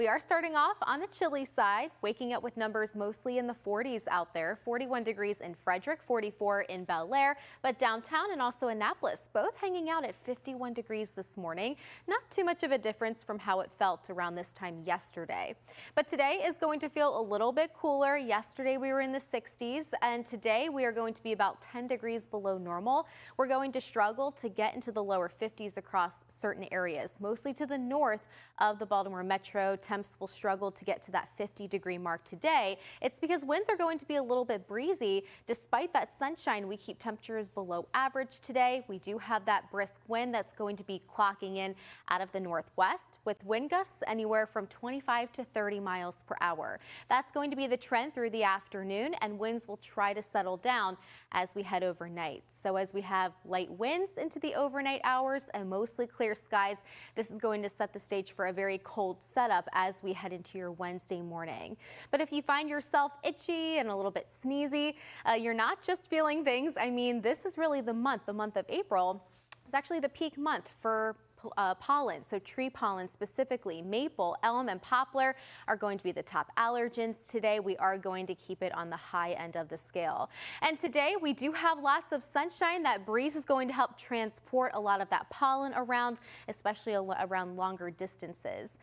We are starting off on the chilly side, waking up with numbers mostly in the 40s out there. 41 degrees in Frederick, 44 in Bel Air, but downtown and also Annapolis, both hanging out at 51 degrees this morning. Not too much of a difference from how it felt around this time yesterday. But today is going to feel a little bit cooler. Yesterday we were in the 60s, and today we are going to be about 10 degrees below normal. We're going to struggle to get into the lower 50s across certain areas, mostly to the north of the Baltimore Metro. Temps will struggle to get to that 50-degree mark today. It's because winds are going to be a little bit breezy. Despite that sunshine, we keep temperatures below average today. We do have that brisk wind that's going to be clocking in out of the northwest with wind gusts anywhere from 25 to 30 miles per hour. That's going to be the trend through the afternoon, and winds will try to settle down as we head overnight. So as we have light winds into the overnight hours and mostly clear skies, this is going to set the stage for a very cold setup as we head into your Wednesday morning. But if you find yourself itchy and a little bit sneezy, you're not just feeling things. I mean, this is really the month of April. It's actually the peak month for pollen, so tree pollen specifically. Maple, elm, and poplar are going to be the top allergens today. We are going to keep it on the high end of the scale. And today we do have lots of sunshine. That breeze is going to help transport a lot of that pollen around, especially around longer distances.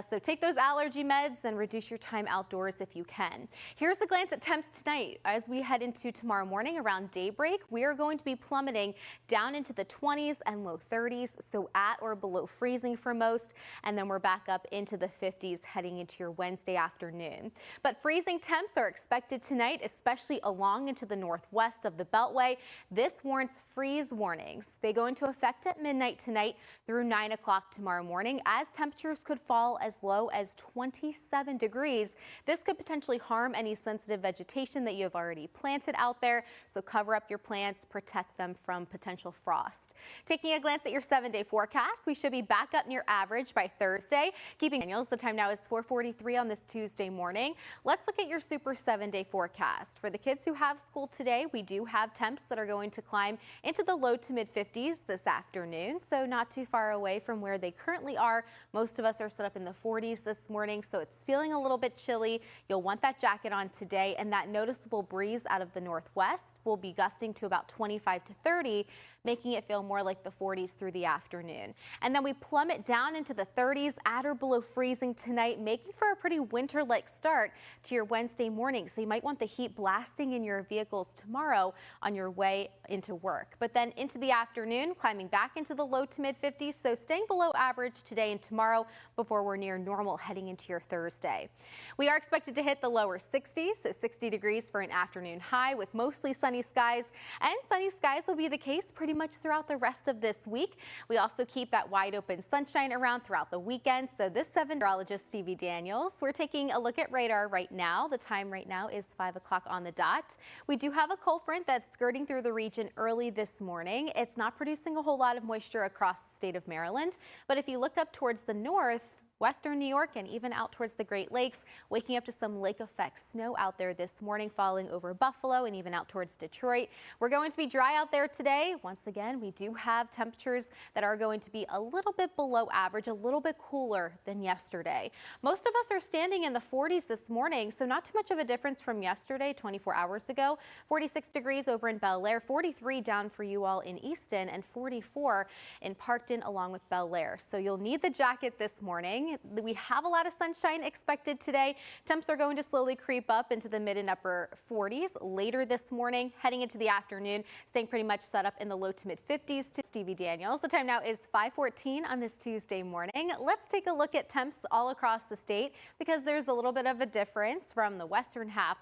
So take those allergy meds and reduce your time outdoors if you can. Here's the glance at temps tonight. As we head into tomorrow morning around daybreak, we are going to be plummeting down into the 20s and low 30s, so at or below freezing for most, and then we're back up into the 50s heading into your Wednesday afternoon. But freezing temps are expected tonight, especially along into the northwest of the Beltway. This warrants freeze warnings. They go into effect at midnight tonight through 9 o'clock tomorrow morning, as temperatures could fall as low as 27 degrees. This could potentially harm any sensitive vegetation that you have already planted out there, so cover up your plants, protect them from potential frost. Taking a glance at your 7-day forecast, we should be back up near average by Thursday. Keeping annuals, the time now is 4:43 on this Tuesday morning. Let's look at your super 7-day forecast. For the kids who have school today, we do have temps that are going to climb into the low to mid 50s this afternoon, so not too far away from where they currently are. Most of us are set up in the 40s this morning, so it's feeling a little bit chilly. You'll want that jacket on today, and that noticeable breeze out of the northwest will be gusting to about 25 to 30, making it feel more like the 40s through the afternoon. And then we plummet down into the 30s at or below freezing tonight, making for a pretty winter-like start to your Wednesday morning. So you might want the heat blasting in your vehicles tomorrow on your way into work. But then into the afternoon, climbing back into the low to mid 50s. So staying below average today and tomorrow before we're near normal heading into your Thursday. We are expected to hit the lower 60s, so 60 degrees for an afternoon high with mostly sunny skies. And sunny skies will be the case pretty much throughout the rest of this week. We also keep that wide open sunshine around throughout the weekend. So this meteorologist Stevie Daniels, we're taking a look at radar right now. The time right now is 5 o'clock on the dot. We do have a cold front that's skirting through the region early this morning. It's not producing a whole lot of moisture across the state of Maryland, but if you look up towards the north, western New York and even out towards the Great Lakes, waking up to some lake effect snow out there this morning, falling over Buffalo and even out towards Detroit. We're going to be dry out there today. Once again, we do have temperatures that are going to be a little bit below average, a little bit cooler than yesterday. Most of us are standing in the 40s this morning, so not too much of a difference from yesterday, 24 hours ago. 46 degrees over in Bel Air, 43 down for you all in Easton, and 44 in Parkton along with Bel Air. So you'll need the jacket this morning. We have a lot of sunshine expected today. Temps are going to slowly creep up into the mid and upper 40s later this morning, heading into the afternoon, staying pretty much set up in the low to mid 50s. To Stevie Daniels, the time now is 5:14 on this Tuesday morning. Let's take a look at temps all across the state, because there's a little bit of a difference from the western half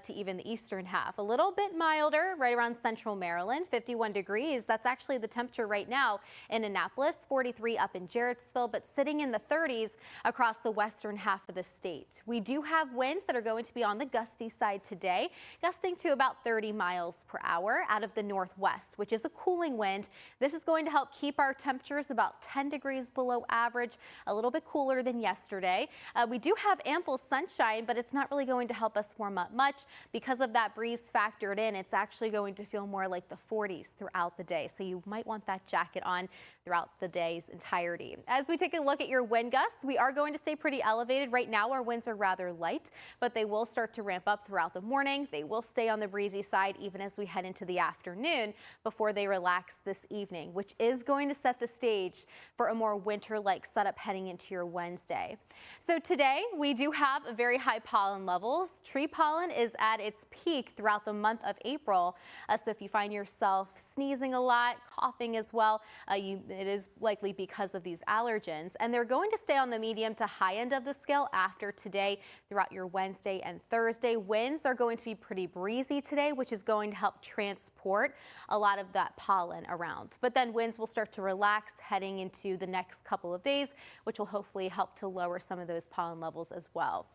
to even the eastern half. A little bit milder right around central Maryland, 51 degrees. That's actually the temperature right now in Annapolis, 43 up in Jarrettsville, but sitting in the 30s across the western half of the state. We do have winds that are going to be on the gusty side today, gusting to about 30 miles per hour out of the northwest, which is a cooling wind. This is going to help keep our temperatures about 10 degrees below average, a little bit cooler than yesterday. We do have ample sunshine, but it's not really going to help us warm up much. Because of that breeze factored in, it's actually going to feel more like the 40s throughout the day. So you might want that jacket on throughout the day's entirety. As we take a look at your wind gusts, We are going to stay pretty elevated. Right now our winds are rather light, but they will start to ramp up throughout the morning. They will stay on the breezy side even as we head into the afternoon before they relax this evening, which is going to set the stage for a more winter-like setup heading into your Wednesday. So today we do have very high pollen levels. Tree pollen is at its peak throughout the month of April. So if you find yourself sneezing a lot, coughing as well, it is likely because of these allergens. And they're going to stay on the medium to high end of the scale after today throughout your Wednesday and Thursday. Winds are going to be pretty breezy today, which is going to help transport a lot of that pollen around. But then winds will start to relax heading into the next couple of days, which will hopefully help to lower some of those pollen levels as well.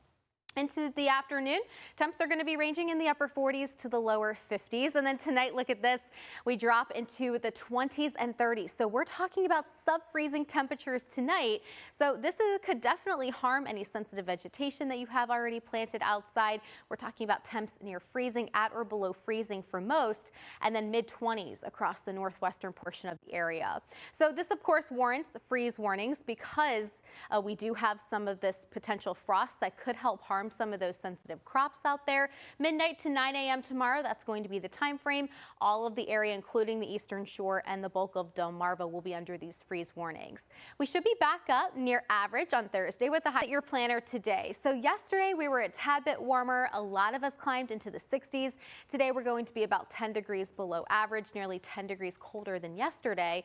Into the afternoon, temps are going to be ranging in the upper 40s to the lower 50s. And then tonight, look at this, we drop into the 20s and 30s. So we're talking about sub-freezing temperatures tonight. So this could definitely harm any sensitive vegetation that you have already planted outside. We're talking about temps near freezing, at or below freezing for most, and then mid-20s across the northwestern portion of the area. So this, of course, warrants freeze warnings because we do have some of this potential frost that could help harm some of those sensitive crops out there. Midnight to 9 a.m. tomorrow, that's going to be the time frame. All of the area, including the eastern shore and the bulk of Delmarva, will be under these freeze warnings. We should be back up near average on Thursday with the high at your planner today. So yesterday we were a tad bit warmer. A lot of us climbed into the 60s. Today we're going to be about 10 degrees below average, nearly 10 degrees colder than yesterday,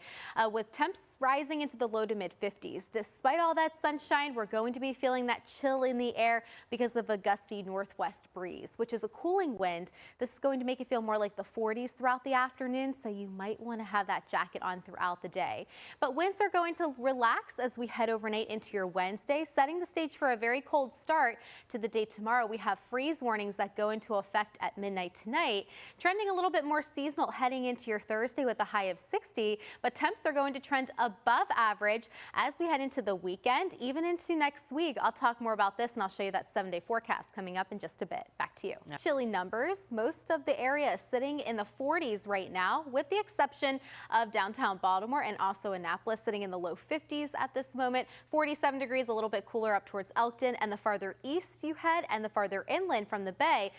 with temps rising into the low to mid 50s. Despite all that sunshine, we're going to be feeling that chill in the air because of a gusty northwest breeze, which is a cooling wind. This is going to make it feel more like the 40s throughout the afternoon, so you might want to have that jacket on throughout the day. But winds are going to relax as we head overnight into your Wednesday, setting the stage for a very cold start to the day tomorrow. We have freeze warnings that go into effect at midnight tonight, trending a little bit more seasonal heading into your Thursday with a high of 60, but temps are going to trend above average as we head into the weekend, even into next week. I'll talk more about this and I'll show you that 7-day forecast coming up in just a bit. Back to you. Yeah. Chilly numbers. Most of the area is sitting in the 40s right now, with the exception of downtown Baltimore and also Annapolis sitting in the low 50s at this moment. 47 degrees, a little bit cooler up towards Elkton, and the farther east you head and the farther inland from the bay,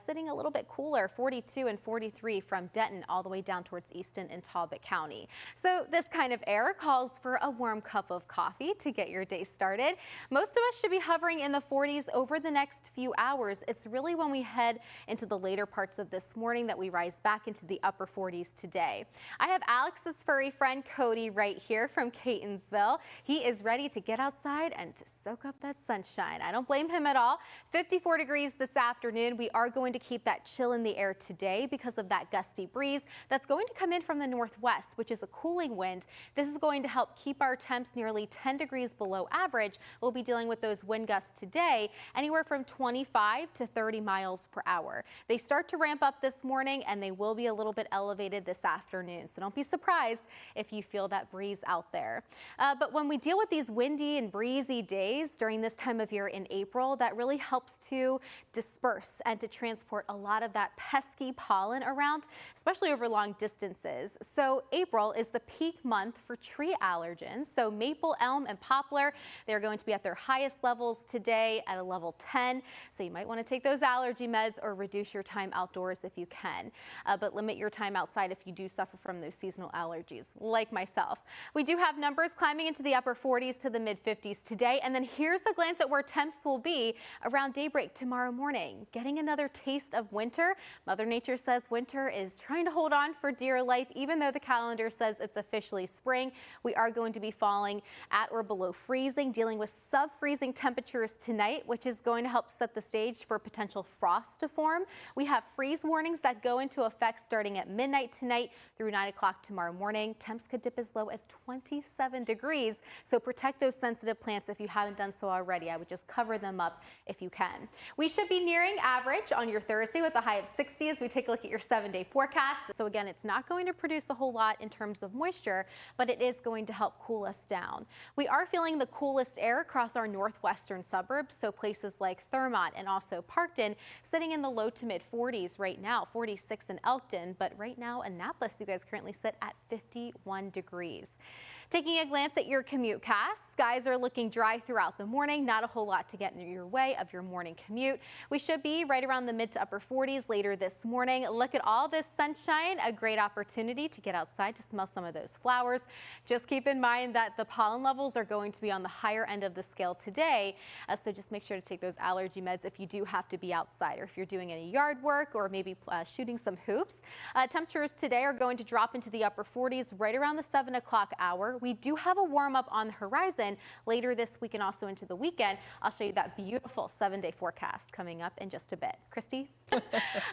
sitting a little bit cooler, 42 and 43 from Denton all the way down towards Easton and Talbot County. So this kind of air calls for a warm cup of coffee to get your day started. Most of us should be hovering in the 40s over the next few hours. It's really when we head into the later parts of this morning that we rise back into the upper 40s today. I have Alex's furry friend Cody right here from Catonsville. He is ready to get outside and to soak up that sunshine. I don't blame him at all. 54 degrees this afternoon. We are going to keep that chill in the air today because of that gusty breeze that's going to come in from the northwest, which is a cooling wind. This is going to help keep our temps nearly 10 degrees below average. We'll be dealing with those wind gusts today, anywhere from 25 to 30 miles per hour. They start to ramp up this morning and they will be a little bit elevated this afternoon. So don't be surprised if you feel that breeze out there. But when we deal with these windy and breezy days during this time of year in April, that really helps to disperse and to transport a lot of that pesky pollen around, especially over long distances. So April is the peak month for tree allergens. So maple, elm, and poplar, they're going to be at their highest levels today at a level 10. So you might want to take those allergy meds or reduce your time outdoors if you can. But limit your time outside if you do suffer from those seasonal allergies, like myself. We do have numbers climbing into the upper 40s to the mid 50s today. And then here's a glance at where temps will be around daybreak tomorrow morning. Getting another taste of winter. Mother Nature says winter is trying to hold on for dear life, even though the calendar says it's officially spring. We are going to be falling at or below freezing, dealing with sub-freezing temperatures tonight, which is going to help set the stage for potential frost to form. We have freeze warnings that go into effect starting at midnight tonight through 9 o'clock tomorrow morning. Temps could dip as low as 27 degrees. So protect those sensitive plants if you haven't done so already. I would just cover them up if you can. We should be nearing average on your Thursday with a high of 60 as we take a look at your 7-day forecast. So again, it's not going to produce a whole lot in terms of moisture, but it is going to help cool us down. We are feeling the coolest air across our northwestern suburbs, so places like Thurmont and also Parkton sitting in the low to mid 40s right now, 46 in Elkton, but right now Annapolis, you guys currently sit at 51 degrees. Taking a glance at your commute cast, skies are looking dry throughout the morning. Not a whole lot to get in your way of your morning commute. We should be right around the mid to upper 40s later this morning. Look at all this sunshine, a great opportunity to get outside to smell some of those flowers. Just keep in mind that the pollen levels are going to be on the higher end of the scale today. So just make sure to take those allergy meds if you do have to be outside or if you're doing any yard work or maybe shooting some hoops. Temperatures today are going to drop into the upper 40s right around the 7 o'clock hour. We do have a warm up on the horizon later this week and also into the weekend. I'll show you that beautiful 7-day forecast coming up in just a bit. Christy?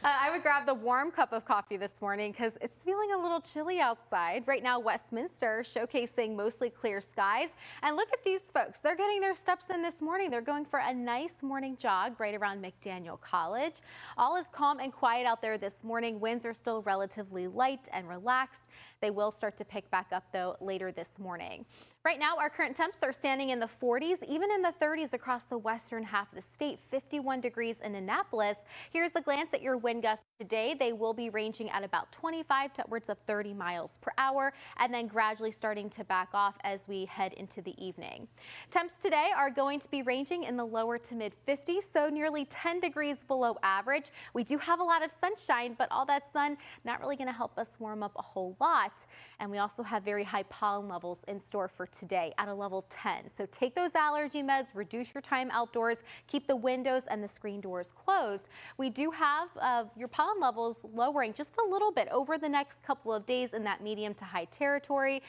I would grab the warm cup of coffee this morning because it's feeling a little chilly outside. Right now, Westminster showcasing mostly clear skies. And look at these folks. They're getting their steps in this morning. They're going for a nice morning jog right around McDaniel College. All is calm and quiet out there this morning. Winds are still relatively light and relaxed. They will start to pick back up, though, later this morning. Right now, our current temps are standing in the 40s, even in the 30s across the western half of the state, 51 degrees in Annapolis. Here's the glance at your wind gusts today. They will be ranging at about 25 to upwards of 30 miles per hour, and then gradually starting to back off as we head into the evening. Temps today are going to be ranging in the lower to mid 50s, so nearly 10 degrees below average. We do have a lot of sunshine, but all that sun not really going to help us warm up a whole lot. And we also have very high pollen levels in store for today at a level 10. So take those allergy meds, reduce your time outdoors, keep the windows and the screen doors closed. We do have your pollen levels lowering just a little bit over the next couple of days in that medium to high territory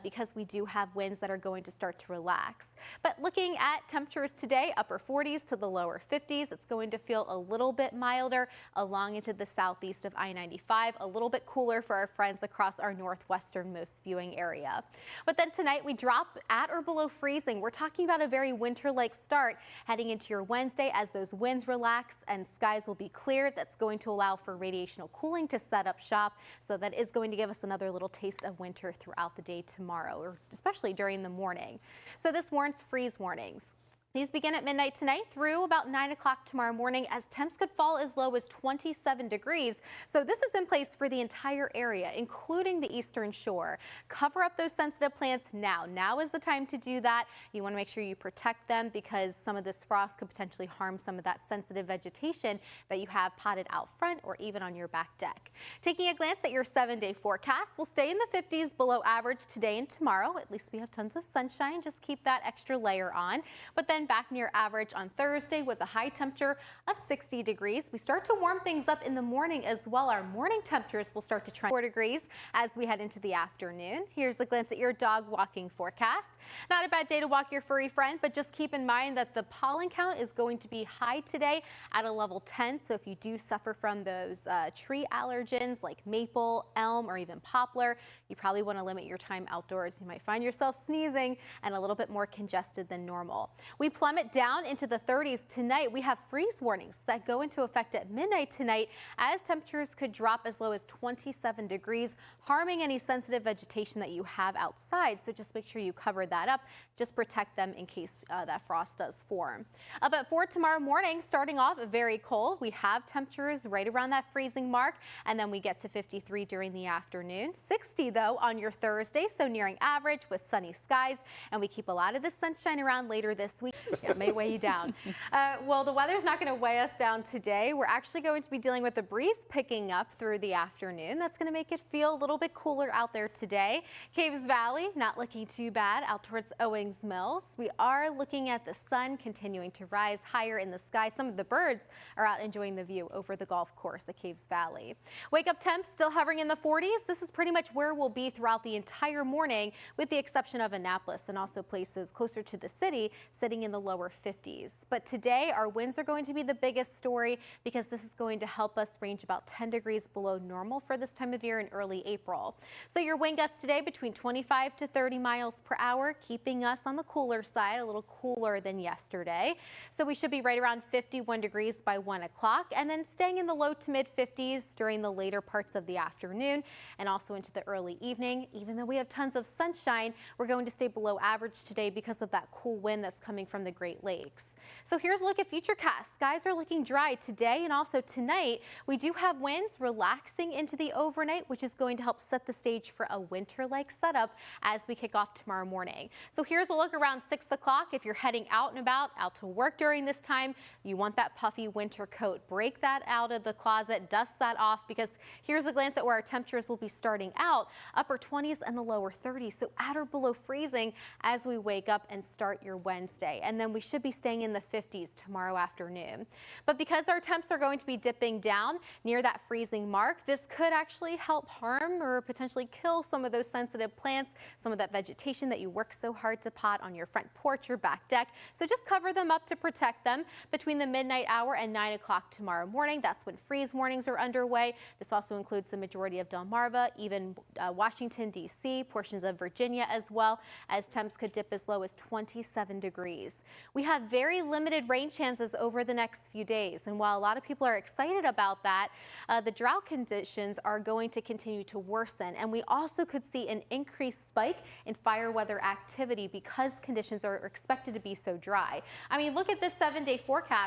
because we do have winds that are going to start to relax. But looking at temperatures today, upper 40s to the lower 50s, it's going to feel a little bit milder along into the southeast of I-95, a little bit cooler for our friends across our northwesternmost viewing area. But then tonight we drop at or below freezing. We're talking about a very winter-like start heading into your Wednesday as those winds relax and skies will be clear. That's going to allow for radiational cooling to set up shop. So that is going to give us another little taste of winter throughout the day tomorrow, or especially during the morning. So this warrants freeze warnings. These begin at midnight tonight through about 9 o'clock tomorrow morning as temps could fall as low as 27 degrees. So this is in place for the entire area, including the eastern shore. Cover up those sensitive plants now. Now is the time to do that. You want to make sure you protect them because some of this frost could potentially harm some of that sensitive vegetation that you have potted out front or even on your back deck. Taking a glance at your 7-day forecast, we'll stay in the 50s below average today and tomorrow. At least we have tons of sunshine. Just keep that extra layer on. But then back near average on Thursday with a high temperature of 60 degrees. We start to warm things up in the morning as well. Our morning temperatures will start to trend 4 degrees as we head into the afternoon. Here's the glance at your dog walking forecast. Not a bad day to walk your furry friend, but just keep in mind that the pollen count is going to be high today at a level 10. So if you do suffer from those tree allergens like maple, elm, or even poplar, you probably want to limit your time outdoors. You might find yourself sneezing and a little bit more congested than normal. We plummet down into the 30s tonight. We have freeze warnings that go into effect at midnight tonight as temperatures could drop as low as 27 degrees, harming any sensitive vegetation that you have outside. So just make sure you cover that up. Just protect them in case that frost does form. But for tomorrow morning, starting off very cold. We have temperatures right around that freezing mark, and then we get to 53 during the afternoon. 60 though on your Thursday, so nearing average with sunny skies, and we keep a lot of the sunshine around later this week. Yeah, it may weigh you down. Well, the weather's not going to weigh us down today. We're actually going to be dealing with the breeze picking up through the afternoon. That's going to make it feel a little bit cooler out there today. Caves Valley, not looking too bad out towards Owings Mills. We are looking at the sun continuing to rise higher in the sky. Some of the birds are out enjoying the view over the golf course at Caves Valley. Wake up temps still hovering in the 40s. This is pretty much where we'll be throughout the entire morning, with the exception of Annapolis and also places closer to the city sitting in the lower 50s. But today our winds are going to be the biggest story because this is going to help us range about 10 degrees below normal for this time of year in early April. So your wind gusts today between 25 to 30 miles per hour, keeping us on the cooler side, a little cooler than yesterday. So we should be right around 51 degrees by 1 o'clock and then staying in the low to mid 50s during the later parts of the afternoon and also into the early evening. Even though we have tons of sunshine, we're going to stay below average today because of that cool wind that's coming from from the Great Lakes. So here's a look at futurecast. Skies are looking dry today and also tonight. We do have winds relaxing into the overnight, which is going to help set the stage for a winter-like setup as we kick off tomorrow morning. So here's a look around 6 o'clock. If you're heading out and about, out to work during this time, you want that puffy winter coat. Break that out of the closet, dust that off, because here's a glance at where our temperatures will be starting out. Upper 20s and the lower 30s, so at or below freezing as we wake up and start your Wednesday. And then we should be staying in the 50s tomorrow afternoon. But because our temps are going to be dipping down near that freezing mark, this could actually help harm or potentially kill some of those sensitive plants, some of that vegetation that you work so hard to pot on your front porch or back deck. So just cover them up to protect them. Between the midnight hour and 9 o'clock tomorrow morning, that's when freeze warnings are underway. This also includes the majority of Delmarva, even Washington, D.C., portions of Virginia as well, as temps could dip as low as 27 degrees. We have very limited rain chances over the next few days, and while a lot of people are excited about that, the drought conditions are going to continue to worsen, and we also could see an increased spike in fire weather activity because conditions are expected to be so dry. I mean, look at this 7-day forecast.